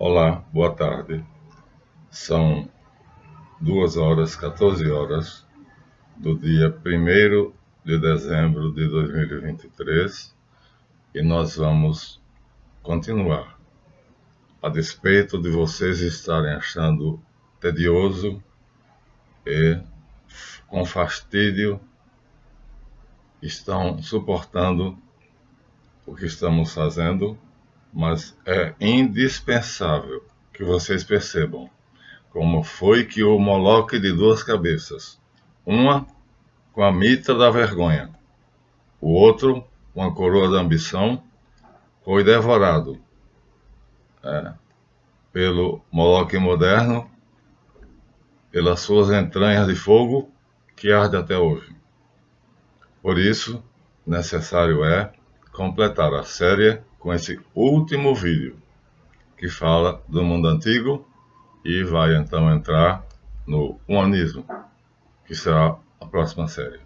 Olá, boa tarde. São 2h14 do dia 1º de dezembro de 2023 e nós vamos continuar. A despeito de vocês estarem achando tedioso e com fastídio, estão suportando o que estamos fazendo, mas é indispensável que vocês percebam como foi que o Moloque de duas cabeças, uma com a mitra da vergonha, o outro com a coroa da ambição, foi devorado pelo Moloque moderno, pelas suas entranhas de fogo que arde até hoje. Por isso, necessário é completar a série com esse último vídeo, que fala do mundo antigo e vai então entrar no humanismo, que será a próxima série.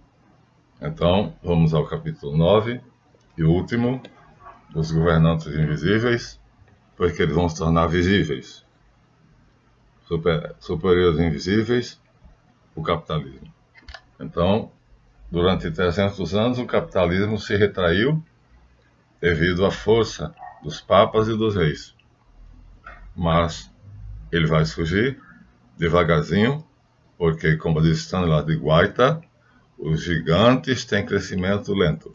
Então, vamos ao capítulo 9 e último, dos governantes invisíveis, porque eles vão se tornar visíveis, superiores invisíveis, o capitalismo. Então, durante 300 anos, o capitalismo se retraiu devido à força dos papas e dos reis. Mas ele vai surgir devagarzinho, porque, como diz Stanley de Guaita, os gigantes têm crescimento lento.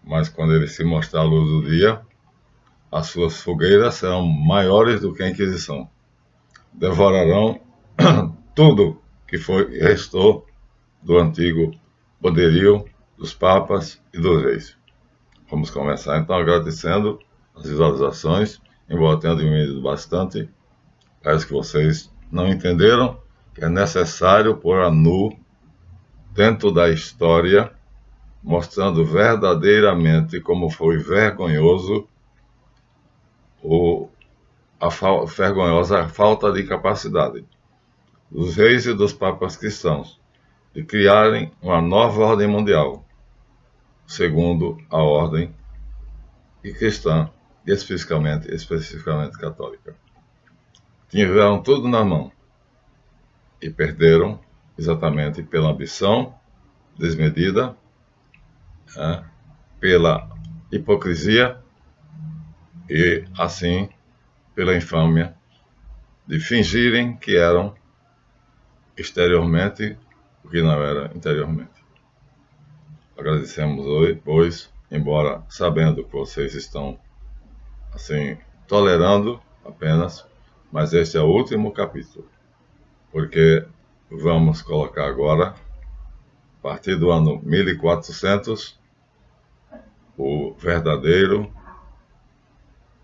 Mas quando ele se mostrar à luz do dia, as suas fogueiras serão maiores do que a Inquisição. Devorarão tudo que foi e restou do antigo poderio dos papas e dos reis. Vamos começar então agradecendo as visualizações, embora tenha diminuído bastante. Parece que vocês não entenderam que é necessário pôr a nu dentro da história, mostrando verdadeiramente como foi vergonhoso a vergonhosa falta de capacidade dos reis e dos papas cristãos de criarem uma nova ordem mundial, segundo a ordem cristã, especificamente católica. Tiveram tudo na mão e perderam exatamente pela ambição desmedida, pela hipocrisia e, assim, pela infâmia de fingirem que eram exteriormente o que não era interiormente. Agradecemos hoje, pois, embora sabendo que vocês estão, assim, tolerando apenas, mas este é o último capítulo, porque vamos colocar agora, a partir do ano 1400, o verdadeiro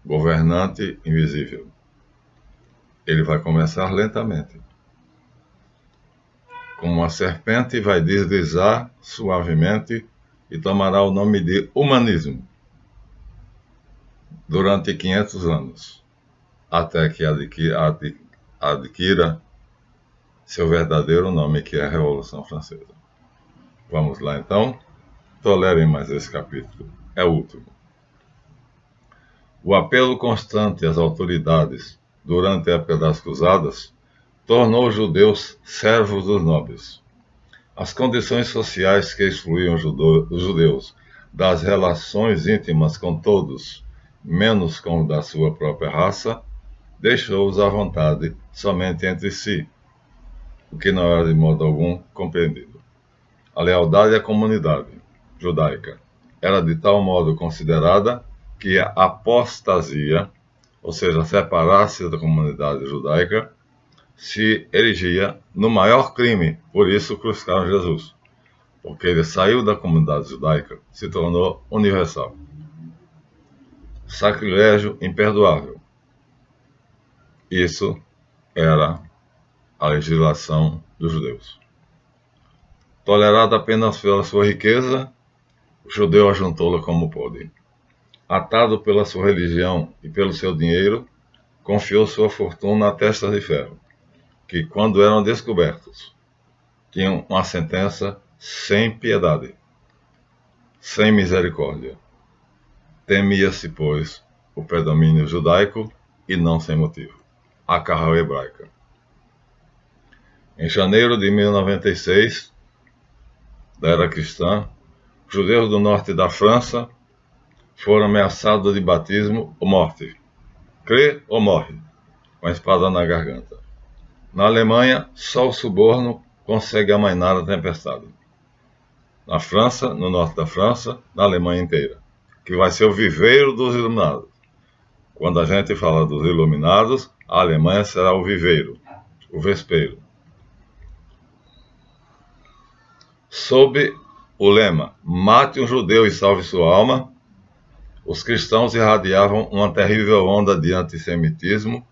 governante invisível. Ele vai começar lentamente. Como uma serpente, vai deslizar suavemente e tomará o nome de humanismo durante 500 anos, até que adquira seu verdadeiro nome, que é a Revolução Francesa. Vamos lá então, tolerem mais esse capítulo, é o último. O apelo constante às autoridades durante a época das cruzadas tornou os judeus servos dos nobres. As condições sociais que excluíam os judeus das relações íntimas com todos, menos com o da sua própria raça, deixou-os à vontade somente entre si, o que não era de modo algum compreendido. A lealdade à comunidade judaica era de tal modo considerada que a apostasia, ou seja, separar-se da comunidade judaica, se erigia no maior crime. Por isso crucificaram Jesus, porque ele saiu da comunidade judaica, se tornou universal. Sacrilégio imperdoável. Isso era a legislação dos judeus. Tolerado apenas pela sua riqueza, o judeu ajuntou-la como pôde. Atado pela sua religião e pelo seu dinheiro, confiou sua fortuna a testas de ferro, que, quando eram descobertos, tinham uma sentença sem piedade, sem misericórdia. Temia-se, pois, o predomínio judaico e não sem motivo. A Carral Hebraica. Em janeiro de 1096, da era cristã, os judeus do norte da França foram ameaçados de batismo ou morte. Crê ou morre, com a espada na garganta. Na Alemanha, só o suborno consegue amainar a tempestade. Na França, no norte da França, na Alemanha inteira, que vai ser o viveiro dos iluminados. Quando a gente fala dos iluminados, a Alemanha será o viveiro, o vespeiro. Sob o lema "Mate um judeu e salve sua alma", os cristãos irradiavam uma terrível onda de antissemitismo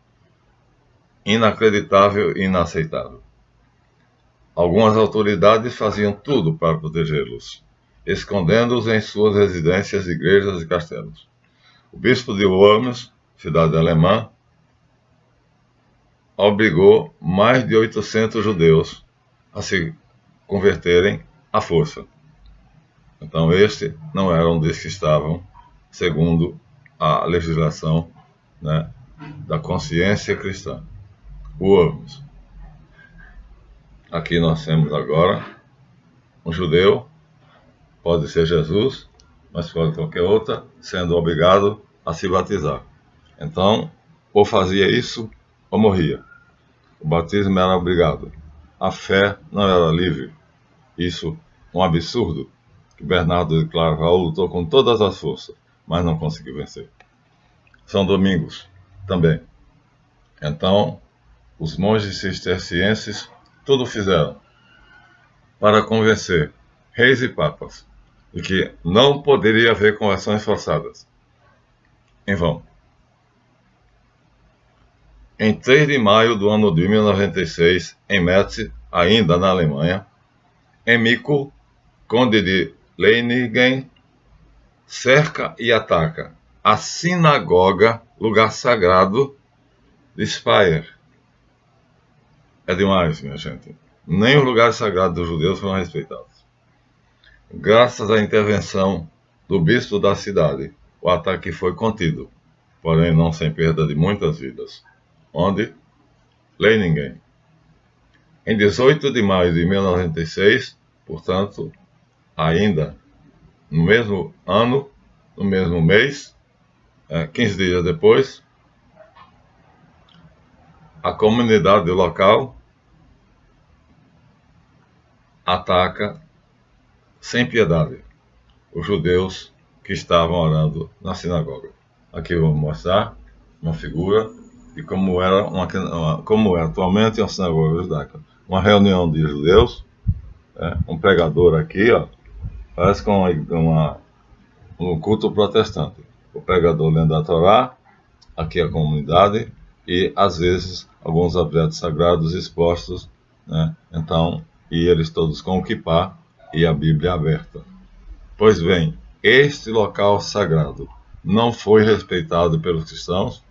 inacreditável e inaceitável. Algumas autoridades faziam tudo para protegê-los, escondendo-os em suas residências, igrejas e castelos. O bispo de Worms, cidade alemã, obrigou mais de 800 judeus a se converterem à força. Então, este não era um dos que estavam segundo a legislação, da consciência cristã. Worms. Aqui nós temos agora um judeu, pode ser Jesus, mas pode qualquer outra, sendo obrigado a se batizar. Então, ou fazia isso ou morria. O batismo era obrigado. A fé não era livre. Isso um absurdo que Bernardo de Claraval lutou com todas as forças, mas não conseguiu vencer. São Domingos também. Então, os monges cistercienses tudo fizeram para convencer reis e papas de que não poderia haver conversões forçadas. Em vão. Em 3 de maio do ano de 1096, em Metz, ainda na Alemanha, Emico, conde de Leiningen, cerca e ataca a sinagoga, lugar sagrado de Speyer. É demais, minha gente. Nem os lugares sagrados dos judeus foram respeitados. Graças à intervenção do bispo da cidade, o ataque foi contido, porém não sem perda de muitas vidas. Onde? Leiningen. Em 18 de maio de 1096, portanto, ainda no mesmo ano, no mesmo mês, 15 dias depois, a comunidade local ataca sem piedade os judeus que estavam orando na sinagoga. Aqui eu vou mostrar uma figura de como era como é atualmente uma sinagoga judaica. Uma reunião de judeus, um pregador aqui, parece com um culto protestante. O pregador lendo a Torá, aqui a comunidade, e às vezes alguns objetos sagrados expostos, então, e eles todos com o quipá e a Bíblia aberta. Pois bem, este local sagrado não foi respeitado pelos cristãos,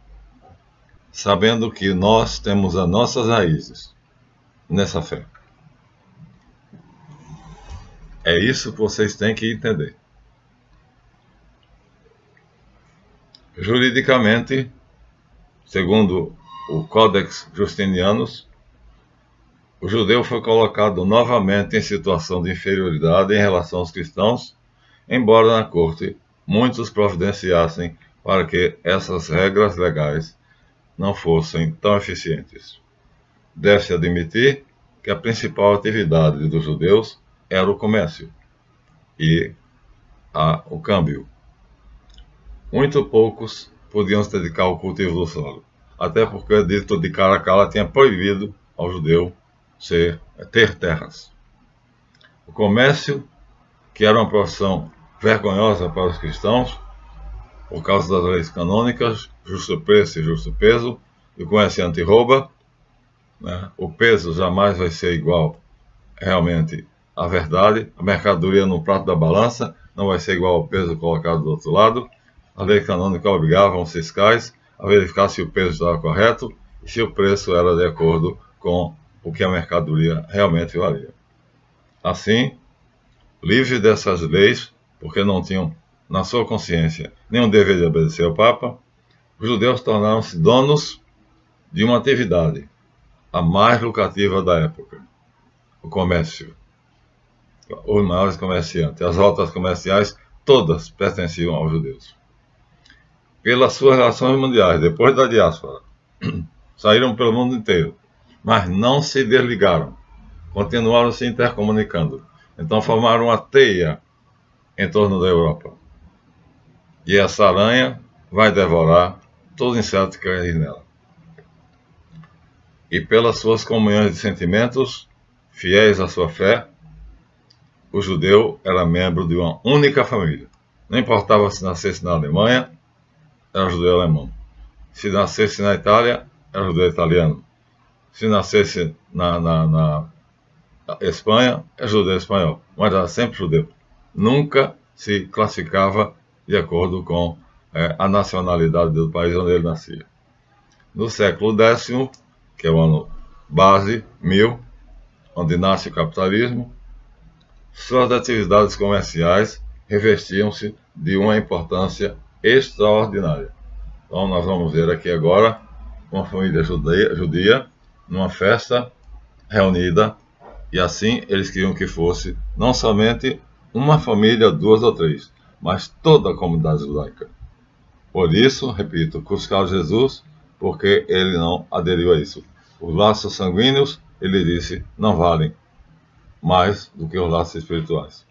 sabendo que nós temos as nossas raízes nessa fé. É isso que vocês têm que entender. Juridicamente, segundo o Codex Justinianus, o judeu foi colocado novamente em situação de inferioridade em relação aos cristãos, embora na corte muitos providenciassem para que essas regras legais não fossem tão eficientes. Deve-se admitir que a principal atividade dos judeus era o comércio e o câmbio. Muito poucos podiam se dedicar ao cultivo do solo, até porque o edito de Caracalla tinha proibido ao judeu ter terras. O comércio, que era uma profissão vergonhosa para os cristãos, por causa das leis canônicas, justo preço e justo peso, e o comércio anti-rouba, o peso jamais vai ser igual realmente à verdade, a mercadoria no prato da balança não vai ser igual ao peso colocado do outro lado. A lei canônica obrigava os fiscais a verificar se o peso estava correto e se o preço era de acordo com o que a mercadoria realmente valia. Assim, livres dessas leis, porque não tinham na sua consciência nenhum dever de obedecer ao Papa, os judeus tornaram-se donos de uma atividade, a mais lucrativa da época, o comércio. Os maiores comerciantes, as rotas comerciais, todas pertenciam aos judeus. Pelas suas relações mundiais, depois da diáspora, saíram pelo mundo inteiro, mas não se desligaram, continuaram se intercomunicando. Então formaram uma teia em torno da Europa. E essa aranha vai devorar todo inseto que cair nela. E pelas suas comunhões de sentimentos, fiéis à sua fé, o judeu era membro de uma única família. Não importava se nascesse na Alemanha, era judeu alemão. Se nascesse na Itália, era judeu italiano. Se nascesse na Espanha, é judeu espanhol. Mas era sempre judeu. Nunca se classificava de acordo com a nacionalidade do país onde ele nascia. No século X, que é o ano base, 1000, onde nasce o capitalismo, suas atividades comerciais revestiam-se de uma importância extraordinária. Então nós vamos ver aqui agora uma família judia numa festa reunida, e assim eles queriam que fosse não somente uma família, duas ou três, mas toda a comunidade judaica. Por isso, repito, crucificaram Jesus, porque ele não aderiu a isso. Os laços sanguíneos, ele disse, não valem mais do que os laços espirituais.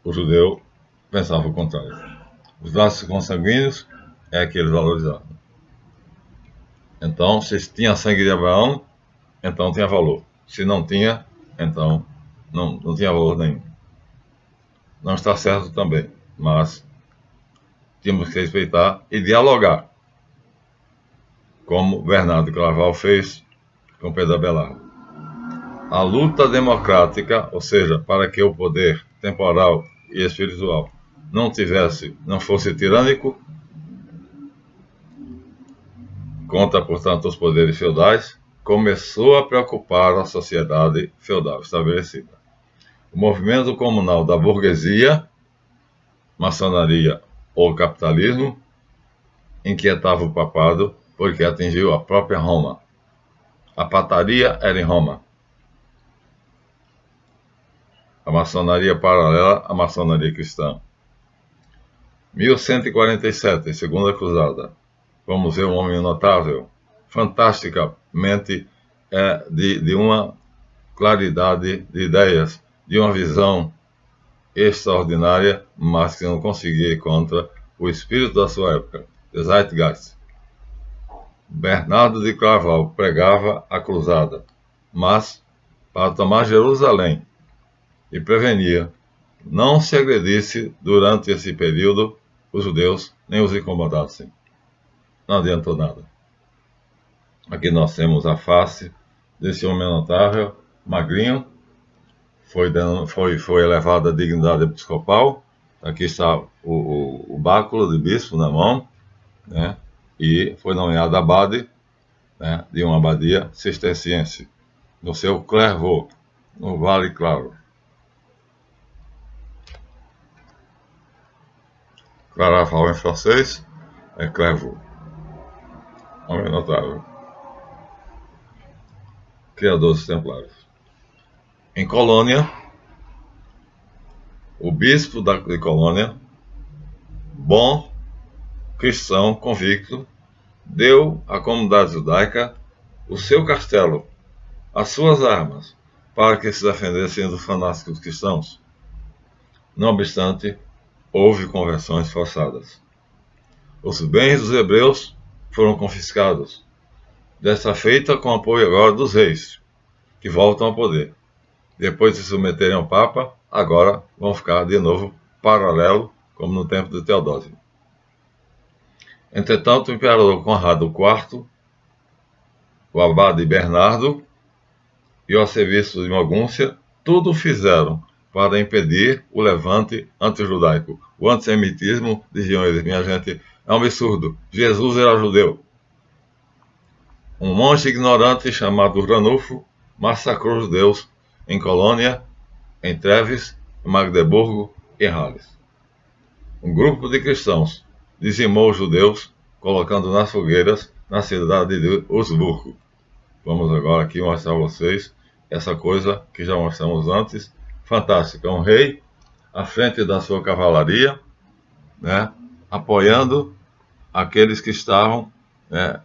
O judeu pensava o contrário. Os laços consanguíneos é que eles valorizavam. Então, se tinha sangue de Abraão, então tinha valor. Se não tinha, então não tinha valor nenhum. Não está certo também, mas tínhamos que respeitar e dialogar, como Bernardo Claraval fez com Pedro Abelardo. A luta democrática, ou seja, para que o poder temporal e espiritual não fosse tirânico, contra, portanto, os poderes feudais, começou a preocupar a sociedade feudal estabelecida. O movimento comunal da burguesia, maçonaria ou capitalismo, inquietava o papado porque atingiu a própria Roma. A pataria era em Roma. A maçonaria paralela à maçonaria cristã. 1147, Segunda Cruzada. Vamos ver um homem notável, fantasticamente de uma claridade de ideias, de uma visão extraordinária, mas que não conseguia ir contra o espírito da sua época, Zeitgeist. Bernardo de Claraval pregava a cruzada, mas para tomar Jerusalém, e prevenia não se agredisse durante esse período os judeus, nem os incomodassem. Não adiantou nada. Aqui nós temos a face desse homem notável, magrinho, foi elevado à dignidade episcopal. Aqui está o báculo de bispo na mão, né? E foi nomeado abade, né, de uma abadia cisterciense, no seu Clairvaux, no Vale Claro. Claraval em francês é Clairvaux. Homem notável. Criador dos Templários. Em Colônia, o bispo de Colônia, bom, cristão, convicto, deu à comunidade judaica o seu castelo, as suas armas, para que se defendessem dos fanáticos cristãos. Não obstante, houve conversões forçadas. Os bens dos hebreus foram confiscados, desta feita com apoio agora dos reis, que voltam ao poder. Depois de se submeterem ao Papa, agora vão ficar de novo paralelo, como no tempo de Teodósio. Entretanto, o imperador Conrado IV, o abade Bernardo e o arcebispo de Mogúncia, tudo fizeram para impedir o levante anti-judaico. O antissemitismo, diziam eles, minha gente, é um absurdo. Jesus era judeu. Um monge ignorante chamado Ranulfo massacrou os judeus em Colônia, em Treves, em Magdeburgo e em Hales. Um grupo de cristãos dizimou os judeus colocando nas fogueiras na cidade de Usburgo. Vamos agora aqui mostrar a vocês essa coisa que já mostramos antes, fantástica. Um rei à frente da sua cavalaria, né, apoiando aqueles que estavam, né,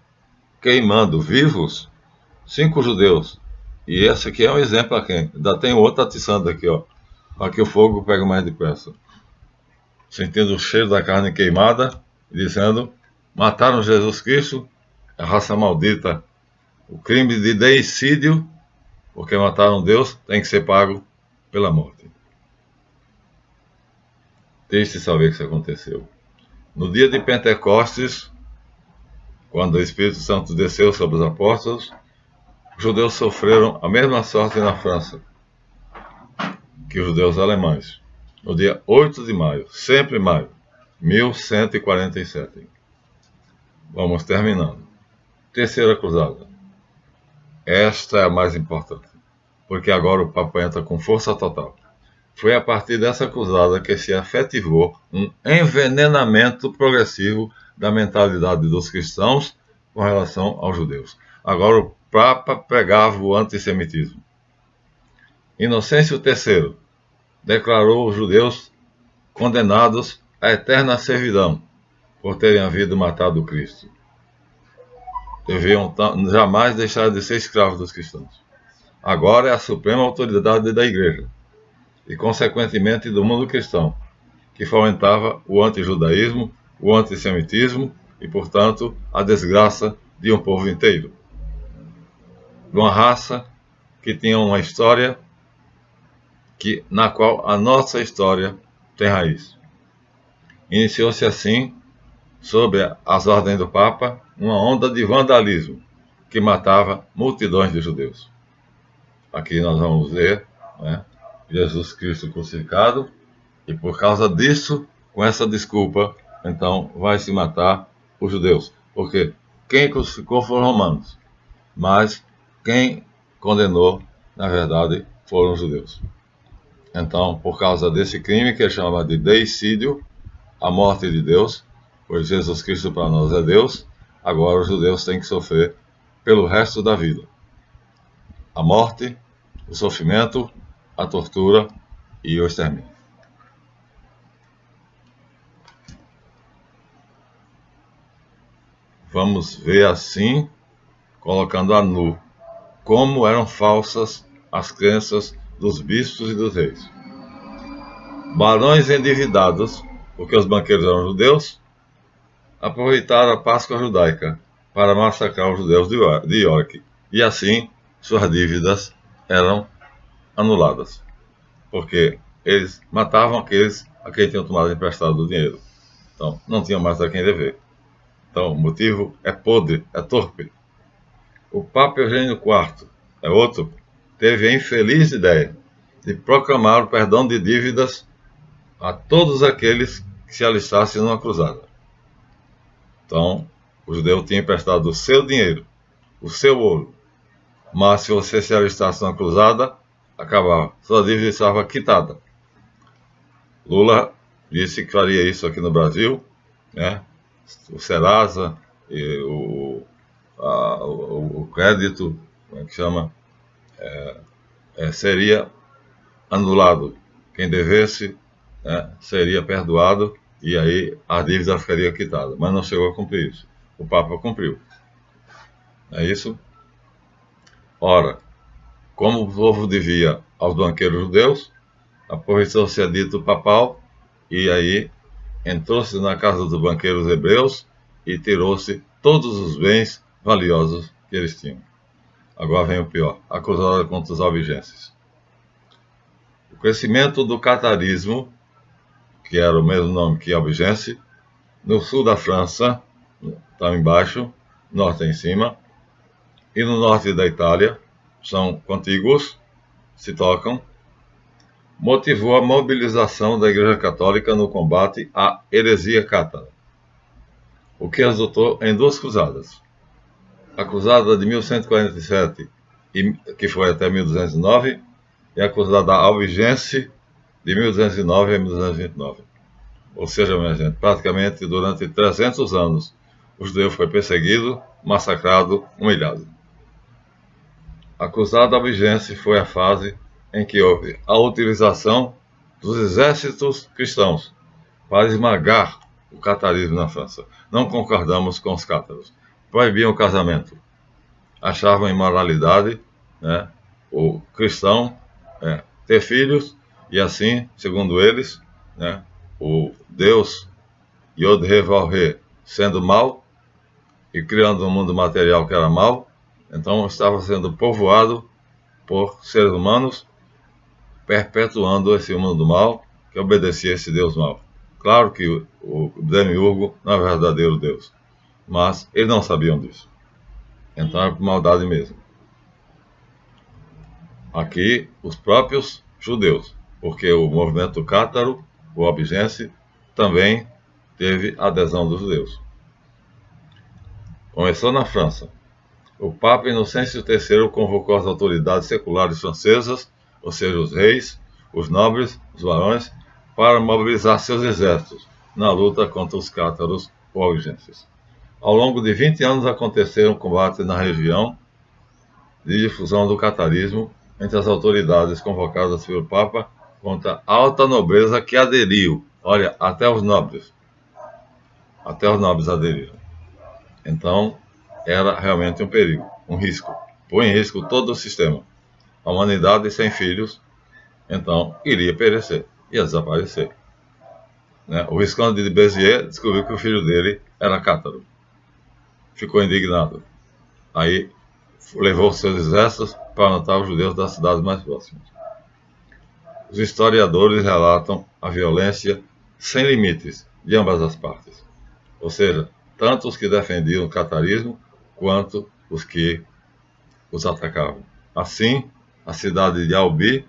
queimando vivos 5 judeus. E esse aqui é um exemplo aqui. Ainda tem outro atiçando aqui, ó. Aqui o fogo pega mais depressa. Sentindo o cheiro da carne queimada, dizendo: mataram Jesus Cristo, a raça maldita. O crime de deicídio, porque mataram Deus, tem que ser pago pela morte. Deixe saber que isso aconteceu. No dia de Pentecostes, quando o Espírito Santo desceu sobre os apóstolos, os judeus sofreram a mesma sorte na França que os judeus alemães. No dia 8 de maio, sempre maio, 1147. Vamos terminando. Terceira cruzada. Esta é a mais importante, porque agora o Papa entra com força total. Foi a partir dessa cruzada que se efetivou um envenenamento progressivo da mentalidade dos cristãos com relação aos judeus. Agora o Papa pregava o antissemitismo. Inocêncio III declarou os judeus condenados à eterna servidão por terem havido matado Cristo. Deviam jamais deixar de ser escravos dos cristãos. Agora é a suprema autoridade da Igreja e, consequentemente, do mundo cristão, que fomentava o antijudaísmo, o antissemitismo e, portanto, a desgraça de um povo inteiro. De uma raça que tinha uma história na qual a nossa história tem raiz. Iniciou-se assim, sob as ordens do Papa, uma onda de vandalismo que matava multidões de judeus. Aqui nós vamos ver, né, Jesus Cristo crucificado, e por causa disso, com essa desculpa, então vai se matar os judeus. Porque quem crucificou foram romanos, mas quem condenou, na verdade, foram os judeus. Então, por causa desse crime que ele chama de deicídio, a morte de Deus, pois Jesus Cristo para nós é Deus, agora os judeus têm que sofrer pelo resto da vida. A morte, o sofrimento, a tortura e o extermínio. Vamos ver assim, colocando a nu, como eram falsas as crenças dos bispos e dos reis. Barões endividados, porque os banqueiros eram judeus, aproveitaram a Páscoa judaica para massacrar os judeus de York, e assim suas dívidas eram anuladas, porque eles matavam aqueles a quem tinham tomado emprestado o dinheiro. Então, não tinham mais a quem dever. Então, o motivo é podre, é torpe. O Papa Eugênio IV, é outro, teve a infeliz ideia de proclamar o perdão de dívidas a todos aqueles que se alistassem numa cruzada. Então, o judeu tinha emprestado o seu dinheiro, o seu ouro, mas se você se alistasse numa cruzada, acabava, sua dívida estava quitada. Lula disse que faria isso aqui no Brasil, né? O Serasa, o crédito, como é que chama, seria anulado. Quem devesse, seria perdoado e aí a dívida ficaria quitada. Mas não chegou a cumprir isso. O Papa cumpriu. É isso? Ora, como o povo devia aos banqueiros judeus, aproveitou-se a dito papal e aí entrou-se na casa dos banqueiros hebreus e tirou-se todos os bens valiosos que eles tinham. Agora vem o pior, a cruzada contra os albigenses. O crescimento do catarismo, que era o mesmo nome que albigense, no sul da França, está embaixo, norte em cima, e no norte da Itália, são contíguos, se tocam, motivou a mobilização da Igreja Católica no combate à heresia cátara, o que resultou em 2 cruzadas. A cruzada de 1147, que foi até 1209, e a cruzada albigense de 1209 a 1229. Ou seja, minha gente, praticamente durante 300 anos, o judeu foi perseguido, massacrado, humilhado. A Cruzada Albigense foi a fase em que houve a utilização dos exércitos cristãos para esmagar o catarismo na França. Não concordamos com os cátaros. Proibiam o casamento. Achavam imoralidade, né, o cristão ter filhos, e assim, segundo eles, né, o Deus Yod-He-Vav-He sendo mau e criando um mundo material que era mau, então estava sendo povoado por seres humanos, perpetuando esse mundo mal que obedecia a esse Deus mau. Claro que o Demiurgo não é verdadeiro Deus, mas eles não sabiam disso. Então é por maldade mesmo. Aqui, os próprios judeus, porque o movimento cátaro, o albigense, também teve adesão dos judeus. Começou na França. O Papa Inocêncio III convocou as autoridades seculares francesas, ou seja, os reis, os nobres, os barões, para mobilizar seus exércitos na luta contra os cátaros ou albigenses. Ao longo de 20 anos aconteceram combates na região de difusão do catarismo entre as autoridades convocadas pelo Papa contra a alta nobreza que aderiu. Olha, até os nobres aderiram. Então, era realmente um perigo, um risco. Põe em risco todo o sistema. A humanidade sem filhos, então, iria perecer, ia desaparecer. Né? O Visconde de Béziers descobriu que o filho dele era cátaro. Ficou indignado. Aí, levou seus exércitos para matar os judeus das cidades mais próximas. Os historiadores relatam a violência sem limites de ambas as partes. Ou seja, tanto os que defendiam o catarismo, quanto os que os atacavam. Assim, a cidade de Albi,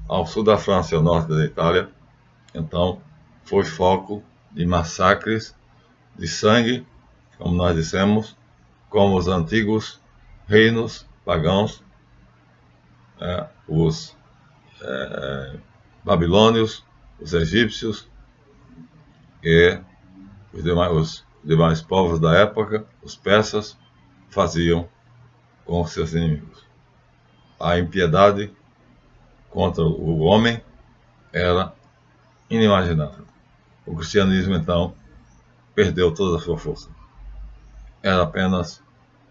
ao sul da França e ao norte da Itália, então, foi foco de massacres, de sangue, como nós dissemos, como os antigos reinos pagãos, os babilônios, os egípcios e os demais povos da época, os persas, faziam com seus inimigos. A impiedade contra o homem era inimaginável. O cristianismo, então, perdeu toda a sua força. Era apenas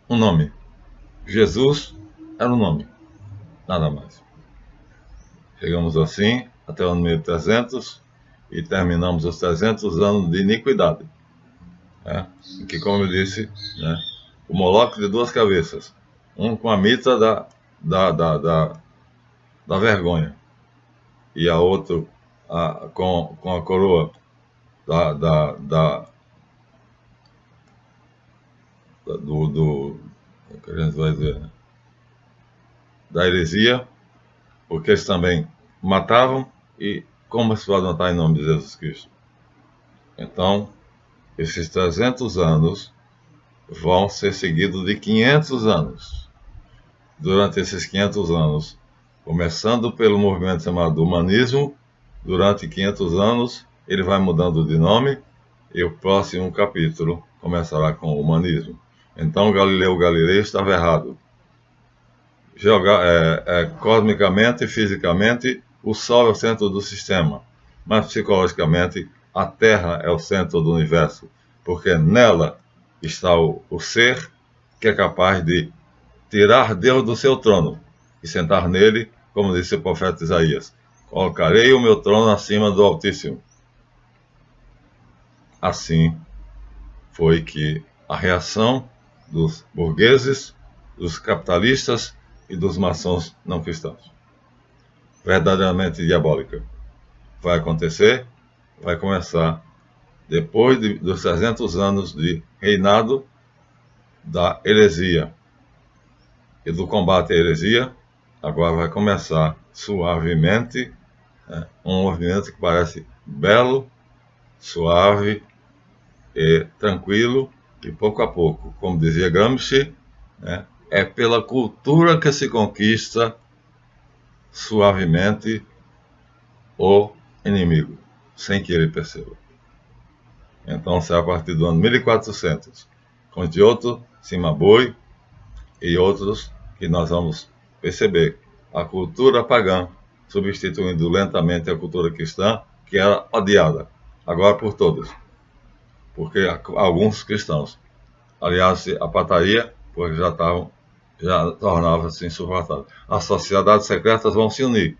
um nome. Jesus era um nome, nada mais. Chegamos assim até o ano 1300 e terminamos os 300 anos de iniquidade. Que, como eu disse, o Moloque de duas cabeças, um com a mitra da vergonha e a outro com a coroa que a gente vai dizer, da heresia, porque eles também matavam, e como se pode matar em nome de Jesus Cristo? Então, esses 300 anos vão ser seguidos de 500 anos. Durante esses 500 anos, começando pelo movimento chamado humanismo, durante 500 anos ele vai mudando de nome, e o próximo capítulo começará com o humanismo. Então Galileu Galilei estava errado. Cosmicamente e fisicamente, o Sol é o centro do sistema, mas psicologicamente a Terra é o centro do universo, porque nela está o ser que é capaz de tirar Deus do seu trono e sentar nele, como disse o profeta Isaías: colocarei o meu trono acima do Altíssimo. Assim foi que a reação dos burgueses, dos capitalistas e dos maçons não cristãos, verdadeiramente diabólica, vai acontecer, vai começar depois dos 300 anos de reinado da heresia e do combate à heresia. Agora vai começar suavemente, um movimento que parece belo, suave e tranquilo, e pouco a pouco, como dizia Gramsci, é pela cultura que se conquista suavemente o inimigo, sem que ele perceba. Então, será a partir do ano 1400, com Giotto, Cimabue e outros que nós vamos perceber a cultura pagã substituindo lentamente a cultura cristã, que era odiada, agora por todos, porque alguns cristãos, aliás, a pataria, porque já tornava-se insuportável. As sociedades secretas vão se unir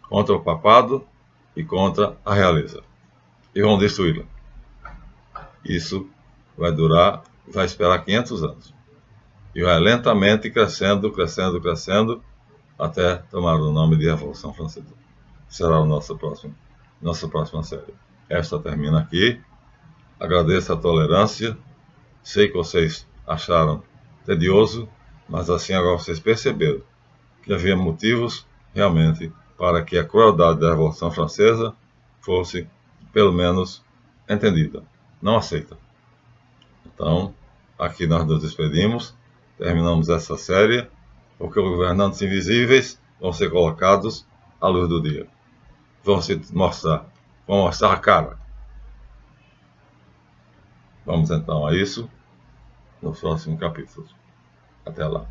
contra o papado e contra a realeza, e vão destruí-la. Isso vai esperar 500 anos. E vai lentamente crescendo, até tomar o nome de Revolução Francesa. Será a nossa próxima série. Esta termina aqui. Agradeço a tolerância. Sei que vocês acharam tedioso, mas assim agora vocês perceberam que havia motivos realmente para que a crueldade da Revolução Francesa fosse, pelo menos, entendida, não aceita. Então, aqui nós nos despedimos, terminamos essa série, porque os governantes invisíveis vão ser colocados à luz do dia. Vão mostrar a cara. Vamos então a isso nos próximos capítulos. Até lá.